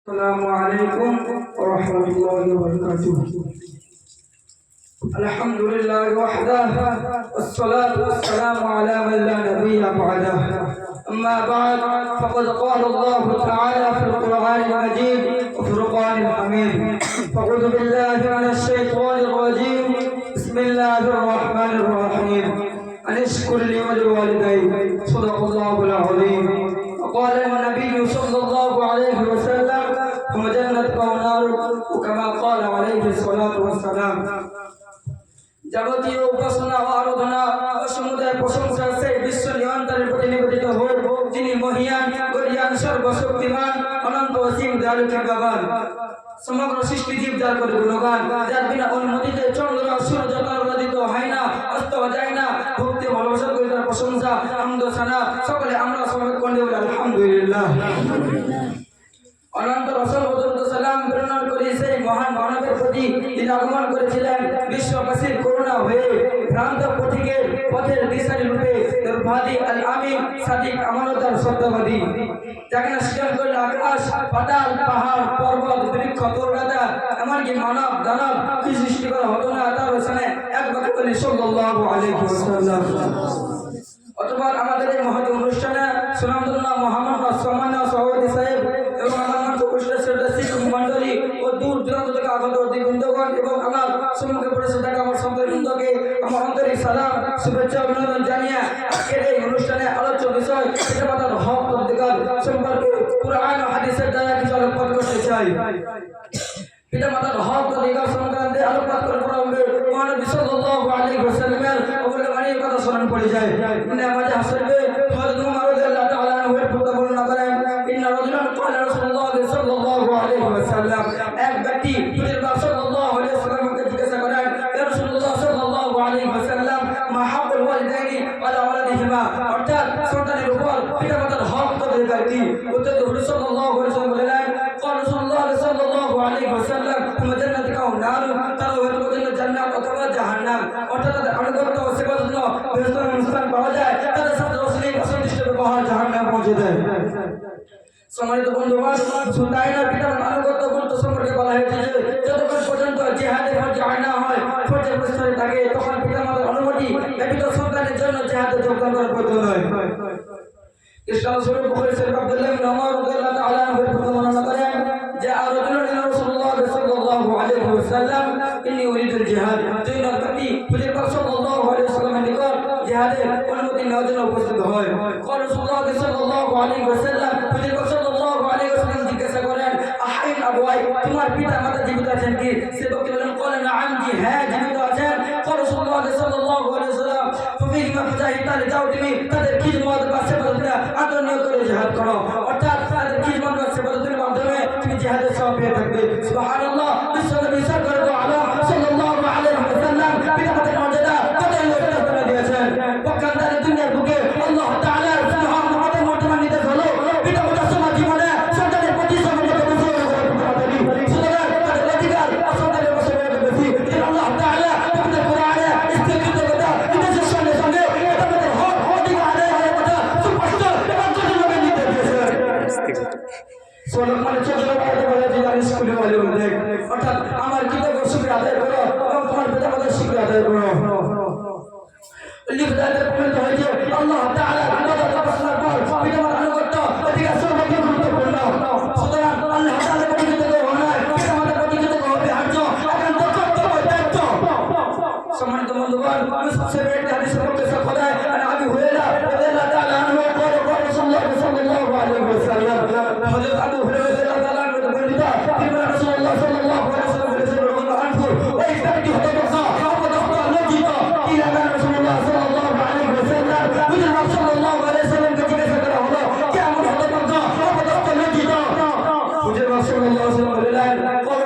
السلام عليكم ورحمة الله وبركاته. الحمد لله وحده والصلاة والسلام على من لا نبي بعده. أما بعد فقد قال الله تعالى في القرآن المجيد وفرقان الحميد. أعوذ بالله من الشيطان الرجيم. بسم الله الرحمن الرحيم. أن اشكر لي ولوالديك. صدق الله العظيم. وقال النبي صلى الله عليه وسلم وجنة ونار كما قال عليه الصلاة والسلام. যাবতীয় উপাসনা ও আরাধনা ও সমুদয় প্রশংসা সেই বিশ্ব নিয়ন্ত্রণের প্রতি নিবেদিত হোক, যিনি মহিয়ান, গরিয়ান, সর্বশক্তিমান, অনন্ত অসীম, দয়ালু, কৃপাবান। সমগ্র সৃষ্টি জীব যার করে গুণগান, যার বিনা অনুমতিতে চন্দ্র সূর্য তারাদিত হয় না, অস্ত যায় না। ভক্তি ভালোবাসা করে তার প্রশংসা, হামদ সানা সকলে আমরা সবাই কন্যে বলি আলহামদুলিল্লাহ। অনন্ত রসুল সালাম প্রেরণ করে সেই মহান মানবের প্রতি তিনি আগমন করেছিলেন বিশ্ববাসীর করুণা হয়ে, ভ্রান্ত পথিকের পথের দিশারি রূপে দুর্ভাদি আল আমিন সাদিক আমানতদার সত্যবাদী, যাকে না সৃজন করল আকাশ পাতাল পাহাড় পর্বত বৃক্ষ তরুণতা এমনকি মানব দানব কি সৃষ্টি করা হতো না তার রচনে এক বাক্যে বলি সাল্লাল্লাহু আলাইহি ওয়াসাল্লাম। অতঃপর আমাদের এই মহৎ অনুষ্ঠানে সুনামধন্য মোহাম্মদ সম্মানীয় সভাপতি সাহেব এবং আমার মন্ডলী ও দূর দূরান্ত থেকে আগত অতিবৃন্দগণ এবং আমার সম্মুখে পড়েছে থাকা আমার সন্তানবৃন্দকে আমার আন্তরিক সালাম শুভেচ্ছা অভিনন্দন জানিয়ে আজকের এই অনুষ্ঠানে আলোচ্য বিষয় পিতামাতার হক অধিকার সম্পর্কে কুরআন ও হাদিসের দ্বারা কিছু আলোকপাত করতে চাই। পিতামাতার হক অধিকার সংক্রান্তে আলোকপাত করার পূর্বে মহানবী সাল্লাল্লাহু আলাইহি ওয়াসাল্লামের অবলীলাবাণীর কথা স্মরণ পড়ে যায়। আমাদের হাসবে হযরত ওমর রাদিয়াল্লাহু তাআলা আনহুর কথা বর্ণনা করেন, ইন্না রাজুলান ক্বালা রাসূলুল্লাহ সাল্লাল্লাহু আলাইহি ওয়াসাল্লাম, এক ব্যক্তি নবী সাল্লাল্লাহু আলাইহি ওয়াসাল্লামকে জিজ্ঞাসা করেন, ইয়া রাসূলুল্লাহ সাল্লাল্লাহু আলাইহি ওয়াসাল্লাম, মা হাক্কুল ওয়ালিদাইনি আলা ওয়ালাদিহিমা, অর্থাৎ সন্তানের উপর পিতামাতার হক অধিকার কি? উত্তরে নবী সাল্লাল্লাহু আলাইহি ওয়াসাল্লাম বলেন, ক্বালা রাসূলুল্লাহ সাল্লাল্লাহু আলাইহি ওয়াসাল্লাম, হুমা জান্নাতুকা ওয়া নারু, তারা হয়তো জান্নাত অথবা জাহান্নাম, অর্থাৎ তাদের আনুগত্য ও সেবার জন্য বেহেশতের অনুষ্ঠান পাওয়া যায়, তাদের সাথে রসুলের অসন্তুষ্ট ব্যবহার জাহান্নাম পৌঁছে দেয়। সম্মানিত বন্ধুগণ, শুধু তাই নয়, পিতামাতার আনুগত্য গুরুত্ব সম্পর্কে বলা হয়েছে যে যতক্ষণ পর্যন্ত জিহাদে ফরজ আইন না হয়, ফরজের প্রস্তাবে থাকে, তখন পিতামাতার অনুমতি ব্যতীত সন্তানের জন্য জিহাদে যোগদান করা প্রয়োজন নয়। ইসলাম শরীফ বুখারী শরীফ আব্দুল্লাহ ইবনে ওমর রাদিয়াল্লাহু তাআলা আনহু বর্ণনা করেন যে রাজুলুন ইলা রাসূলুল্লাহ সাল্লাল্লাহু আলাইহি ওয়াসাল্লাম, ইন্নী উরিদুল জিহাদ, দুই ব্যক্তি হুজুর পাক সাল্লাল্লাহু আলাইহি ওয়াসাল্লামের নিকট জিহাদের অনুমতি নেওয়ার জন্য উপস্থিত হয়। ক্বালা রাসূলুল্লাহ সাল্লাল্লাহু আলাইহি ওয়াসাল্লাম, হুজুর পাক সাল্লাল্লাহু আলাইহি ওয়াসাল্লাম জিজ্ঞাসা করেন, আহাইন আবওয়াই, তোমার পিতামাতা জীবিত আছেন কি? সে ব্যক্তি বলেন, ক্বালা নাআম, জি হ্যাঁ জীবিত আছেন। ক্বালা রাসূলুল্লাহ সাল্লাল্লাহু আলাইহি ওয়াসাল্লাম, ফাফিহিমা ফাজাহিদান, যাও তুমি তাদের খিদমত বা সেবাতে আদরণীয় করে জিহাদ করো, অর্থাৎ তাদের খিদমত বা সেবাতের মাধ্যমে তুমি জিহাদের সওয়াব পেয়ে থাকবে। সুবহানাল্লাহ। বিশ্বনবী সাল্লাল্লাহু আলাইহি ওয়াসাল্লাম পিতামাতার মর্যাদা কতই উচ্চ করে দিয়েছেন। পক্ষান্তরে দুনিয়ার বুকে আল্লাহ তাআলা সুবহানাহু মর্যাদা নিতে হলো পিতামাতার সমাজ জীবনে সন্তানের প্রতি সম্মানিত বেশি করে সুতরাং তাদের অধিকার সন্তানের বসে বেশি। আল্লাহ তাআলা পবিত্র কোরআনে স্থির কথা নির্দেশের সঙ্গে সঙ্গে পিতামাতার হক অধিকার আদায়ের কথা স্পষ্ট এবং জোরভাবে নিতে দিয়েছেন। মানে ছোটবেলায় বলে যে আমি স্কুলে বলে দেখ, অর্থাৎ আমার কৃতজ্ঞ শুকরিয়া আদায় করো এবং তোমার পিতামাতার শুকরিয়া আদায় করো। লিফদাতে পরিণত হয়েছে আল্লাহ তাআলা ইবাদত করার পর পিতামাতার আনুগত্য অধিকার সর্বাধিক গুরুত্বপূর্ণ। সুতরাং আল্লাহ তাআলা পরিচিত হওয়ায় পিতামাতার পরিচিত হবে হার্য একান্ত কর্তব্য দায়িত্ব। সম্মানিত বন্ধুগণ, মুসলিম হাদিসের মধ্যে সকলে আবু হুরায়রা রাদিয়াল্লাহু তাআলা আনহু বলেন, রাসূলুল্লাহ সাল্লাল্লাহু আলাইহি ওয়াসাল্লাম, হযরত আবু হুরায়রা রাদিয়াল্লাহু তাআলা আনহু বলেন, তিনি রাসূলুল্লাহ সাল্লাল্লাহু আলাইহি ওয়াসাল্লাম বলেছেন, আনহু ওই ব্যক্তি হতে পারে অপদস্থ লজ্জিত, তিনি রাসূলুল্লাহ সাল্লাল্লাহু আলাইহি ওয়াসাল্লাম, হুজুর সাল্লাল্লাহু আলাইহি ওয়াসাল্লামকে জিজ্ঞাসা করা হলো, কেমন হতে পারে অপদস্থ লজ্জিত? হুজুর সাল্লাল্লাহু আলাইহি ওয়াসাল্লাম বললেন,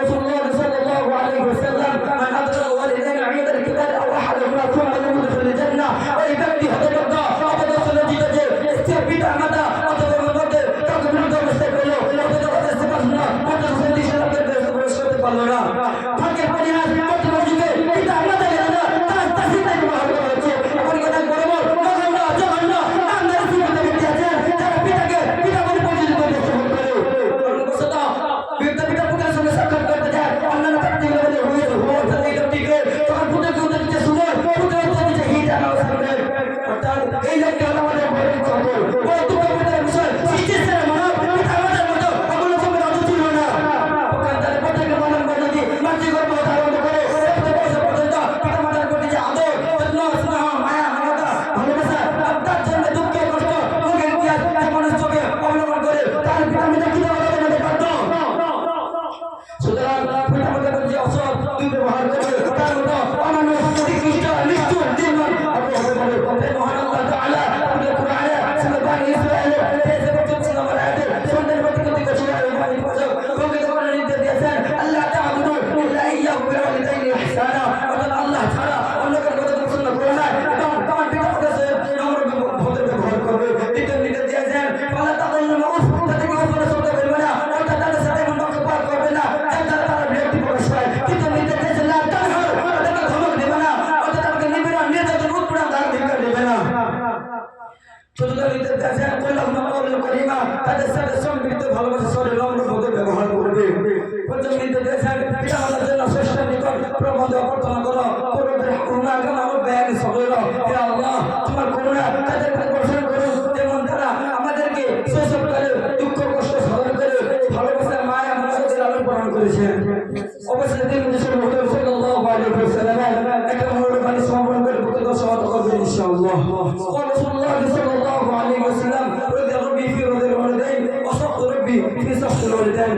রাসূলুল্লাহ সাল্লাল্লাহু আলাইহি ওয়াসাল্লাম, মান আদরা ওয়ালিদাইন ঈদ আল-কিবার আও আহাদুহুমা সুম্মা lam yadkhul al-জান্নাহ, ওই ব্যক্তি হতে পারে অপদস্থ লজ্জিত যে সে পিতামাতা অথবা মধ্যে কাউকে বিরুদ্ধে অবস্থায় পেল, অথবা তাদের সেবাস না অথবা সন্তানকে প্রবেশ করতে পারলো না। ভাগ্যের পরিহাস প্রতিবন্ধীকে পিতামাতা গেল না, তার তাসিদাই ব্যবহার করা হচ্ছে। এমন কথা বলবো জঘন্য নামদারি ব্যক্তি আছেন যারা পিতাকে পিতামাতার পরিচিত করতে সক্ষম করে। দুই ব্যবহার করবে তার মতো অনন্য নিকৃষ্ট নিষ্ঠুর জীবন আপনি হতে পারে এই মহান আল্লাহ তাআলা আপনি কোরআনে সূরা বানী ইসরাঈলের 43 নম্বর আয়াতে সন্তান প্রতিপত্তি ঘোষণা এবং প্রযোগ প্রকৃত করে নির্দেশ দিয়েছেন আল্লাহ তাআবুদু ইল্লা ইয়্যাহু ওয়া বিওয়ালিদাইনি ইহসানা অর্থাৎ আল্লাহ ছাড়া অন্য কারো কথা পছন্দ করবে না এবং তোমার পিতার কাছে নম্র ব্যবহার করবে দ্বিতীয় নির্দেশ দিয়েছেন ফালা তাদাল্লু মাউফ তাদেরকে উপরে চলতে বলবে না অর্থাৎ তাদের সাথে এমন বাক্যপাত করবে না যার দ্বারা তারা বিরক্তি প্রকাশ পায় তৃতীয় নির্দেশ দিয়েছেন লা তানহার তাদেরকে ধমক দেবে না অর্থাৎ তাদেরকে নিপীড়ন নির্যাতন উৎপীড়ন দ্বারা ধিক্কার দেবে না চতুর্থ নির্দেশ দিয়েছেন কুল্লাহুম কাওলান কারীমা তাদের সাথে সম্পৃক্ত ভালোবাসা স্বরে নম্র ভদ্র ব্যবহার করবে পঞ্চম নির্দেশ দিয়েছেন পিতা মাতার জন্য শ্রেষ্ঠ নিকট প্রবন্ধ প্রার্থনা করো করবে করুণা কামনা ব্যাগ সগল হে আল্লাহ তোমার করুণা তাদের উপর বর্ষণ করো যেমন তারা আমাদেরকে শৈশবকালে দুঃখ কষ্ট সহন করে ভালোবাসার মায়া মমতার লালন পালন করেছেন অবশ্যই তিন বছর মুহূর্তে সাল্লাল্লাহু আলাইহি ওয়াসাল্লাম একটা মূল্যবান সমাপন করে বক্তব্য সমাপ্ত করবেন ইনশাআল্লাহ রাসূলুল্লাহ সাল্লাল্লাহু আলাইহি ওয়াসাল্লাম রদি রব্বি ফি রদিল ওয়ালিদাইন ওয়া সাখু রব্বি ফি সাখু ওয়ালিদাইন